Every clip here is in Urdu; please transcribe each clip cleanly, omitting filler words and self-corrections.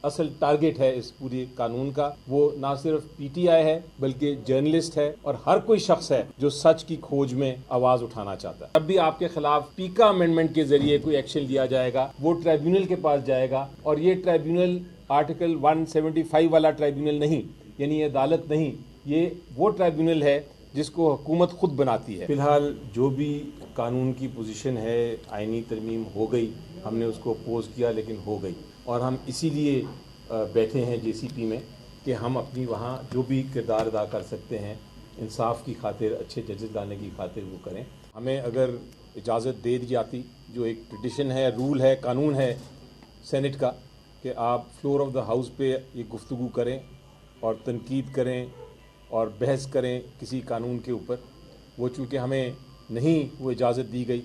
اصل ٹارگٹ ہے اس پوری قانون کا وہ نہ صرف پی ٹی آئی ہے بلکہ جرنلسٹ ہے اور ہر کوئی شخص ہے جو سچ کی کھوج میں آواز اٹھانا چاہتا ہے۔ جب بھی آپ کے خلاف پیکا امینڈمنٹ کے ذریعے کوئی ایکشن لیا جائے گا وہ ٹریبیونل کے پاس جائے گا، اور یہ ٹریبیونل آرٹیکل 175 والا ٹریبیونل نہیں، یعنی یہ عدالت نہیں، یہ وہ ٹریبیونل ہے جس کو حکومت خود بناتی ہے۔ فی الحال جو بھی قانون کی پوزیشن ہے، آئینی ترمیم ہو گئی، ہم نے اس کو اپوز کیا لیکن ہو گئی، اور ہم اسی لیے بیٹھے ہیں جے سی پی میں کہ ہم اپنی وہاں جو بھی کردار ادا کر سکتے ہیں انصاف کی خاطر، اچھے ججز لانے کی خاطر وہ کریں۔ ہمیں اگر اجازت دے دی جاتی، جو ایک ٹریڈیشن ہے، رول ہے، قانون ہے سینٹ کا کہ آپ فلور آف دا ہاؤس پہ یہ گفتگو کریں اور تنقید کریں اور بحث کریں کسی قانون کے اوپر، وہ چونکہ ہمیں نہیں وہ اجازت دی گئی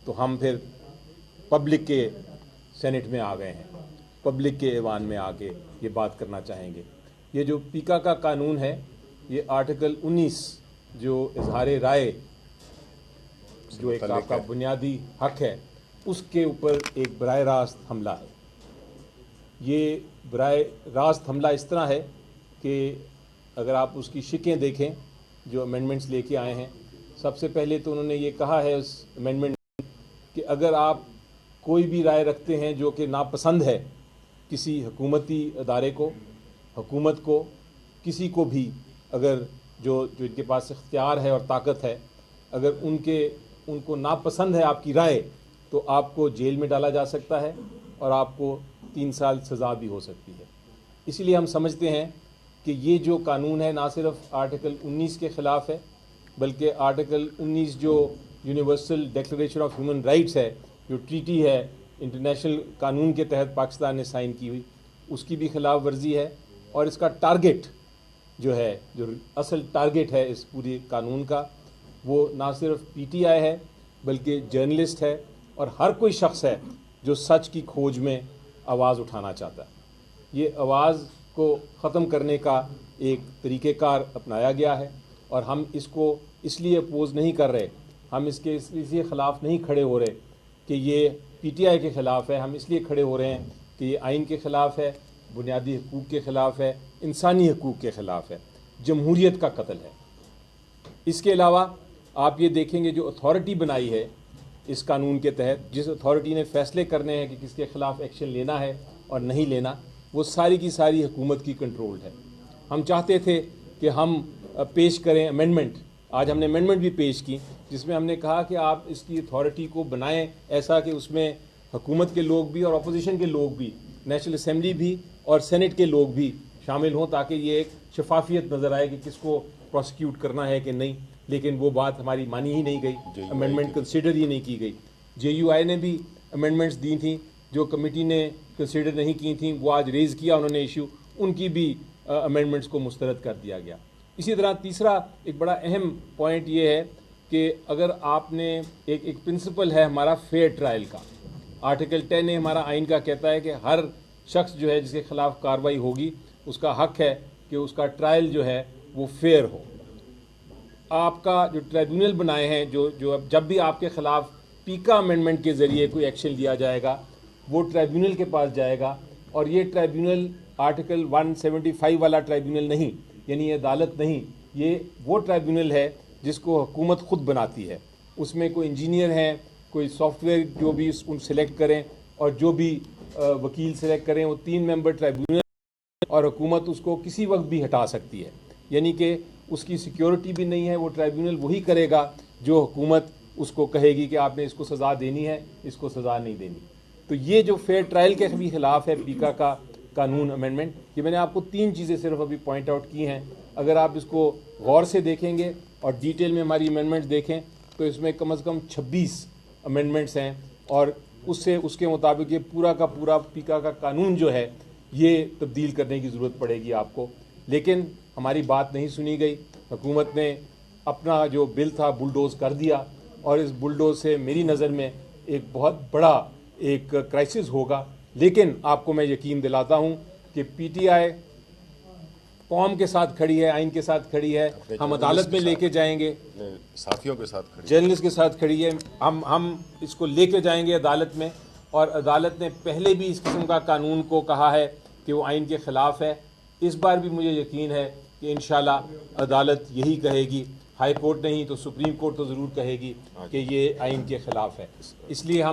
تو ہم پھر پبلک کے سینٹ میں آ گئے ہیں، پبلک کے ایوان میں آ کے یہ بات کرنا چاہیں گے۔ یہ جو پیکا کا قانون ہے، یہ آرٹیکل 19 جو اظہار رائے جو ایک آپ کا بنیادی حق ہے، اس کے اوپر ایک براہ راست حملہ ہے۔ یہ براہ راست حملہ اس طرح ہے کہ اگر آپ اس کی شکیں دیکھیں جو امینڈمنٹس لے کے آئے ہیں، سب سے پہلے تو انہوں نے یہ کہا ہے اس امینڈمنٹ کہ اگر آپ کوئی بھی رائے رکھتے ہیں جو کہ ناپسند ہے کسی حکومتی ادارے کو، حکومت کو، کسی کو بھی، اگر جو ان کے پاس اختیار ہے اور طاقت ہے، اگر ان کو ناپسند ہے آپ کی رائے تو آپ کو جیل میں ڈالا جا سکتا ہے اور آپ کو 3 سال سزا بھی ہو سکتی ہے۔ اسی لیے ہم سمجھتے ہیں کہ یہ جو قانون ہے نہ صرف آرٹیکل 19 کے خلاف ہے بلکہ آرٹیکل 19 جو universal declaration of human rights ہے، جو ٹریٹی ہے انٹرنیشنل قانون کے تحت پاکستان نے سائن کی ہوئی، اس کی بھی خلاف ورزی ہے، اور اس کا ٹارگٹ جو ہے، جو اصل ٹارگٹ ہے اس پوری قانون کا، وہ نہ صرف پی ٹی آئی ہے بلکہ جرنلسٹ ہے اور ہر کوئی شخص ہے جو سچ کی کھوج میں آواز اٹھانا چاہتا ہے۔ یہ آواز کو ختم کرنے کا ایک طریقہ کار اپنایا گیا ہے، اور ہم اس کو اس لیے اپوز نہیں کر رہے، ہم اس لیے خلاف نہیں کھڑے ہو رہے کہ یہ پی ٹی آئی کے خلاف ہے، ہم اس لیے کھڑے ہو رہے ہیں کہ یہ آئین کے خلاف ہے، بنیادی حقوق کے خلاف ہے، انسانی حقوق کے خلاف ہے، جمہوریت کا قتل ہے۔ اس کے علاوہ آپ یہ دیکھیں گے جو اتھارٹی بنائی ہے اس قانون کے تحت، جس اتھارٹی نے فیصلے کرنے ہیں کہ کس کے خلاف ایکشن لینا ہے اور نہیں لینا، وہ ساری کی ساری حکومت کی کنٹرولڈ ہے۔ ہم چاہتے تھے کہ ہم پیش کریں امینڈمنٹ، آج ہم نے امینڈمنٹ بھی پیش کی جس میں ہم نے کہا کہ آپ اس کی اتھارٹی کو بنائیں ایسا کہ اس میں حکومت کے لوگ بھی اور اپوزیشن کے لوگ بھی، نیشنل اسمبلی بھی اور سینٹ کے لوگ بھی شامل ہوں، تاکہ یہ ایک شفافیت نظر آئے کہ کس کو پروسیکیوٹ کرنا ہے کہ نہیں۔ لیکن وہ بات ہماری مانی ہی نہیں گئی، امینڈمنٹ کنسیڈر ہی نہیں کی گئی۔ جے یو آئی نے بھی امینڈمنٹس دی تھیں جو کمیٹی نے کنسیڈر نہیں کی تھیں، وہ آج ریز کیا انہوں نے ایشو، ان کی بھی امینڈمنٹس کو مسترد کر دیا گیا۔ اسی طرح تیسرا ایک بڑا اہم پوائنٹ یہ ہے کہ اگر آپ نے ایک پرنسپل ہے ہمارا فیئر ٹرائل کا، آرٹیکل 10 ہمارا آئین کا کہتا ہے کہ ہر شخص جو ہے جس کے خلاف کارروائی ہوگی اس کا حق ہے کہ اس کا ٹرائل جو ہے وہ فیئر ہو۔ آپ کا جو ٹریبیونل بنائے ہیں، جو جب بھی آپ کے خلاف پیکا امینڈمنٹ کے ذریعے کوئی ایکشن لیا جائے گا وہ ٹریبیونل کے پاس جائے گا، اور یہ ٹریبیونل آرٹیکل 175 والا ٹریبیونل نہیں، یعنی یہ عدالت نہیں، یہ وہ ٹریبیونل ہے جس کو حکومت خود بناتی ہے۔ اس میں کوئی انجینئر ہیں، کوئی سافٹ ویئر جو بھی ان سلیکٹ کریں اور جو بھی وکیل سلیکٹ کریں، وہ 3 ممبر ٹریبیونل، اور حکومت اس کو کسی وقت بھی ہٹا سکتی ہے، یعنی کہ اس کی سیکیورٹی بھی نہیں ہے۔ وہ ٹریبیونل وہی کرے گا جو حکومت اس کو کہے گی کہ آپ نے اس کو سزا دینی ہے، اس کو سزا نہیں دینی۔ تو یہ جو فیئر ٹرائل کے بھی خلاف ہے پیکا کا قانون امینڈمنٹ، یہ میں نے آپ کو 3 چیزیں صرف ابھی پوائنٹ آؤٹ کی ہیں۔ اگر آپ اس کو غور سے دیکھیں گے اور ڈیٹیل میں ہماری امینڈمنٹس دیکھیں تو اس میں کم از کم 26 امینڈمنٹس ہیں، اور اس کے مطابق یہ پورا کا پورا پیکا کا قانون جو ہے یہ تبدیل کرنے کی ضرورت پڑے گی آپ کو، لیکن ہماری بات نہیں سنی گئی۔ حکومت نے اپنا جو بل تھا بلڈوز کر دیا، اور اس بلڈوز سے میری نظر میں ایک بہت بڑا ایک کرائسس ہوگا۔ لیکن آپ کو میں یقین دلاتا ہوں کہ پی ٹی آئی قوم کے ساتھ کھڑی ہے، آئین کے ساتھ کھڑی ہے، ہم عدالت میں لے کے جائیں گے، ساتھیوں کے ساتھ کھڑی، جرنلسٹ کے ساتھ کھڑی ہے، ہم اس کو لے کے جائیں گے عدالت میں، اور عدالت نے پہلے بھی اس قسم کا قانون کو کہا ہے کہ وہ آئین کے خلاف ہے. اس بار بھی مجھے یقین ہے کہ انشاءاللہ عدالت یہی کہے گی، ہائی کورٹ نہیں تو سپریم کورٹ تو ضرور کہے گی کہ یہ آئین کے خلاف ہے. اس لیے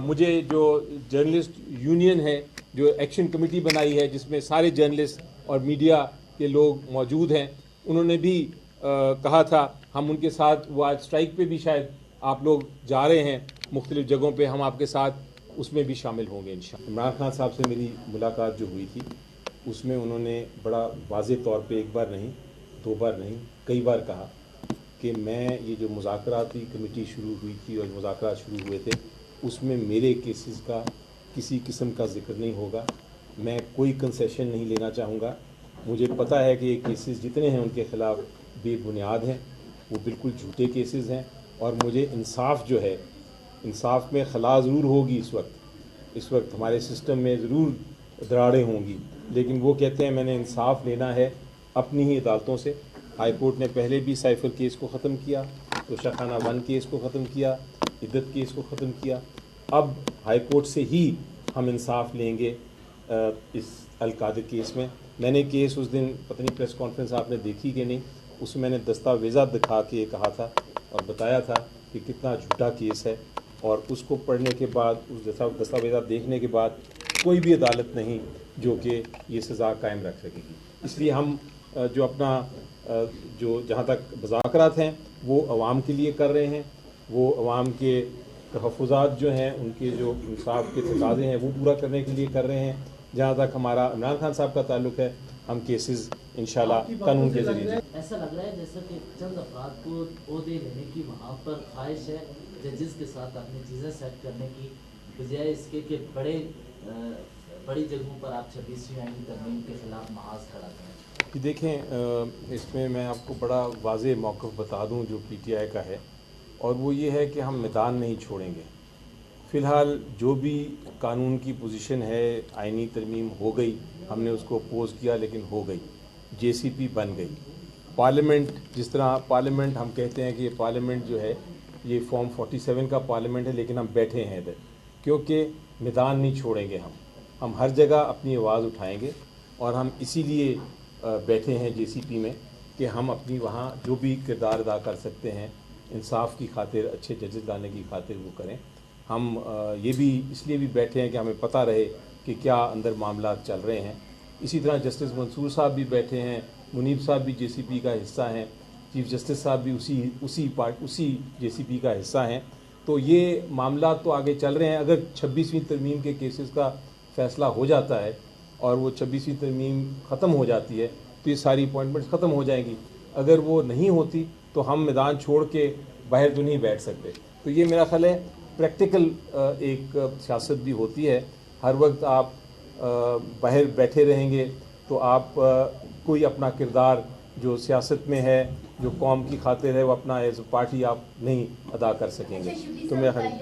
مجھے جو جرنلسٹ یونین ہے، جو ایکشن کمیٹی بنائی ہے جس میں سارے جرنلسٹ اور میڈیا کے لوگ موجود ہیں، انہوں نے بھی کہا تھا، ہم ان کے ساتھ، وہ آج اسٹرائک پہ بھی شاید آپ لوگ جا رہے ہیں مختلف جگہوں پہ، ہم آپ کے ساتھ اس میں بھی شامل ہوں گے انشاءاللہ. عمران خان صاحب سے میری ملاقات جو ہوئی تھی اس میں انہوں نے بڑا واضح طور پہ ایک بار نہیں، دو بار نہیں، کئی بار کہا کہ میں یہ جو مذاکراتی کمیٹی شروع ہوئی تھی اور مذاکرات شروع ہوئے تھے اس میں میرے کیسز کا کسی قسم کا ذکر نہیں ہوگا، میں کوئی کنسیشن نہیں لینا چاہوں گا. مجھے پتہ ہے کہ یہ کیسز جتنے ہیں ان کے خلاف بے بنیاد ہیں، وہ بالکل جھوٹے کیسز ہیں، اور مجھے انصاف جو ہے، انصاف میں خلا ضرور ہوگی. اس وقت ہمارے سسٹم میں ضرور دراڑیں ہوں گی، لیکن وہ کہتے ہیں میں نے انصاف لینا ہے اپنی ہی عدالتوں سے. ہائی کورٹ نے پہلے بھی سائفر کیس کو ختم کیا، توشہ خانہ 1 کیس کو ختم کیا، عدت کیس کو ختم کیا. اب ہائی کورٹ سے ہی ہم انصاف لیں گے اس القادر کیس میں. میں نے کیس اس دن پتہ نہیں پریس کانفرنس آپ نے دیکھی کہ نہیں، اس میں نے دستاویزات دکھا کے یہ کہا تھا اور بتایا تھا کہ کتنا جھوٹا کیس ہے، اور اس کو پڑھنے کے بعد، اس دستاویزات دیکھنے کے بعد کوئی بھی عدالت نہیں جو کہ یہ سزا قائم رکھ سکے گی. اس لیے ہم جو اپنا جو جہاں تک مذاکرات ہیں وہ عوام کے لیے کر رہے ہیں، وہ عوام کے تحفظات جو ہیں، ان کے جو انصاف کے تقاضے ہیں وہ پورا کرنے کے لیے کر رہے ہیں. جہاں تک ہمارا عمران خان صاحب کا تعلق ہے، ہم کیسز انشاءاللہ قانون کے ذریعے. ایسا لگ رہا ہے جیسا کہ چند افراد کو عہدے لینے کی وہاں پر خواہش ہے، ججز کے ساتھ اپنی چیزیں سیٹ کرنے کی، بجائے اس کے کہ بڑی جگہوں پر آپ 26ویں آئینی ترمیم کے خلاف محاذ کھڑا کریں. دیکھیں، اس میں آپ کو بڑا واضح موقف بتا دوں جو پی ٹی آئی کا ہے، اور وہ یہ ہے کہ ہم میدان نہیں چھوڑیں گے. فی الحال جو بھی قانون کی پوزیشن ہے، آئینی ترمیم ہو گئی، ہم نے اس کو اپوز کیا لیکن ہو گئی، جے سی پی بن گئی. پارلیمنٹ، جس طرح پارلیمنٹ ہم کہتے ہیں کہ یہ پارلیمنٹ جو ہے یہ فارم 47 کا پارلیمنٹ ہے، لیکن ہم بیٹھے ہیں ادھر کیونکہ میدان نہیں چھوڑیں گے. ہم ہر جگہ اپنی آواز اٹھائیں گے، اور ہم اسی لیے بیٹھے ہیں جے سی پی میں کہ ہم اپنی وہاں جو بھی کردار ادا کر سکتے ہیں انصاف کی خاطر، اچھے ججز لانے کی خاطر وہ کریں. ہم یہ بھی اس لیے بھی بیٹھے ہیں کہ ہمیں پتہ رہے کہ کیا اندر معاملات چل رہے ہیں. اسی طرح جسٹس منصور صاحب بھی بیٹھے ہیں، منیب صاحب بھی جے سی پی کا حصہ ہیں، چیف جسٹس صاحب بھی اسی جے سی پی کا حصہ ہیں. تو یہ معاملات تو آگے چل رہے ہیں. اگر 26ویں ترمیم کے کیسز کا فیصلہ ہو جاتا ہے اور وہ 26ویں ترمیم ختم ہو جاتی ہے تو یہ ساری اپوائنٹمنٹس ختم ہو جائیں گی. اگر وہ نہیں ہوتی تو ہم میدان چھوڑ کے باہر تو نہیں بیٹھ سکتے. تو یہ میرا خیال ہے پریکٹیکل ایک سیاست بھی ہوتی ہے. ہر وقت آپ باہر بیٹھے رہیں گے تو آپ کوئی اپنا کردار جو سیاست میں ہے، جو قوم کی خاطر ہے، وہ اپنا ایز اے پارٹی آپ نہیں ادا کر سکیں گے. تو میرا خیال